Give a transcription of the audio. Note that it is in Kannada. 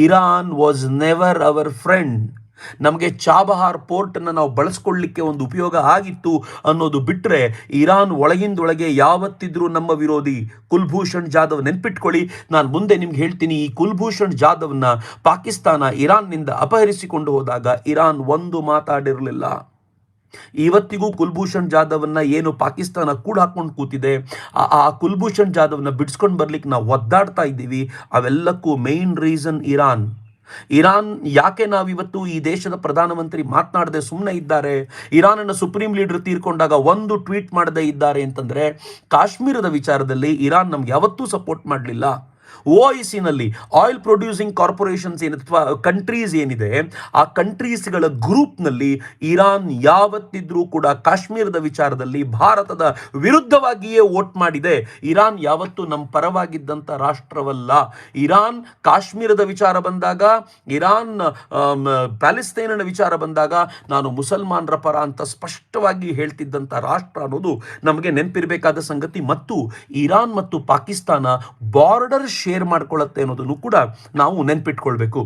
Iran was never hour friend. ನಮಗೆ ಚಾಬಹಾರ್ ಪೋರ್ಟನ್ನು ನಾವು ಬಳಸ್ಕೊಳ್ಳಿಕ್ಕೆ ಒಂದು ಉಪಯೋಗ ಆಗಿತ್ತು ಅನ್ನೋದು ಬಿಟ್ಟರೆ, ಇರಾನ್ ಒಳಗಿಂದೊಳಗೆ ಯಾವತ್ತಿದ್ರೂ ನಮ್ಮ ವಿರೋಧಿ. ಕುಲ್ಭೂಷಣ್ ಜಾಧವ್ ನೆನ್ಪಿಟ್ಕೊಳ್ಳಿ, ನಾನು ಮುಂದೆ ನಿಮ್ಗೆ ಹೇಳ್ತೀನಿ. ಈ ಕುಲ್ಭೂಷಣ್ ಜಾಧವ್ನ ಪಾಕಿಸ್ತಾನ ಇರಾನ್ನಿಂದ ಅಪಹರಿಸಿಕೊಂಡು ಹೋದಾಗ ಇರಾನ್ ಒಂದು ಮಾತಾಡಿರಲಿಲ್ಲ. ಇವತ್ತಿಗೂ ಕುಲ್ಭೂಷಣ್ ಜಾಧವ್ನ ಏನು ಪಾಕಿಸ್ತಾನ ಕೂಡ ಹಾಕೊಂಡು ಕೂತಿದೆ, ಆ ಕುಲ್ಭೂಷಣ್ ಜಾಧವ್ನ ಬಿಡಿಸ್ಕೊಂಡು ಬರ್ಲಿಕ್ಕೆ ನಾವು ಒದ್ದಾಡ್ತಾ ಇದ್ದೀವಿ. ಅವೆಲ್ಲಕ್ಕೂ ಮೇನ್ ರೀಸನ್ ಇರಾನ್. ಯಾಕೆ ನಾವಿವತ್ತು ಈ ದೇಶದ ಪ್ರಧಾನಮಂತ್ರಿ ಮಾತನಾಡದೆ ಸುಮ್ಮನೆ ಇದ್ದಾರೆ, ಇರಾನ್ನ ಸುಪ್ರೀಂ ಲೀಡರ್ ತೀರ್ಕೊಂಡಾಗ ಒಂದು ಟ್ವೀಟ್ ಮಾಡದೇ ಇದ್ದಾರೆ ಅಂತಂದ್ರೆ, ಕಾಶ್ಮೀರದ ವಿಚಾರದಲ್ಲಿ ಇರಾನ್ ನಮ್ಗೆ ಯಾವತ್ತೂ ಸಪೋರ್ಟ್ ಮಾಡಲಿಲ್ಲ. OICನಲ್ಲಿ ಆಯಿಲ್ ಪ್ರೊಡ್ಯೂಸಿಂಗ್ ಕಾರ್ಪೊರೇಷನ್ಸ್ ಅಥವಾ ಕಂಟ್ರೀಸ್ ಏನಿದೆ, ಆ ಕಂಟ್ರೀಸ್ಗಳ ಗ್ರೂಪ್ನಲ್ಲಿ ಇರಾನ್ ಯಾವತ್ತಿದ್ರೂ ಕೂಡ ಕಾಶ್ಮೀರದ ವಿಚಾರದಲ್ಲಿ ಭಾರತದ ವಿರುದ್ಧವಾಗಿಯೇ ವೋಟ್ ಮಾಡಿದೆ. ಇರಾನ್ ಯಾವತ್ತೂ ನಮ್ಮ ಪರವಾಗಿದ್ದಂಥ ರಾಷ್ಟ್ರವಲ್ಲ. ಇರಾನ್ ಕಾಶ್ಮೀರದ ವಿಚಾರ ಬಂದಾಗ, ಇರಾನ್ ಪ್ಯಾಲೆಸ್ತೈನಿನ ವಿಚಾರ ಬಂದಾಗ ನಾನು ಮುಸಲ್ಮಾನರ ಪರ ಅಂತ ಸ್ಪಷ್ಟವಾಗಿ ಹೇಳ್ತಿದ್ದಂಥ ರಾಷ್ಟ್ರ ಅನ್ನೋದು ನಮಗೆ ನೆನಪಿರಬೇಕಾದ ಸಂಗತಿ. ಮತ್ತು ಇರಾನ್ ಮತ್ತು ಪಾಕಿಸ್ತಾನ ಬಾರ್ಡರ್ ಶೇರ್ ಮಾಡ್ಕೊಳ್ಳುತ್ತೆ ಅನ್ನೋದನ್ನು ಕೂಡ ನಾವು ನೆನ್ಪಿಟ್ಕೊಳ್ಬೇಕು.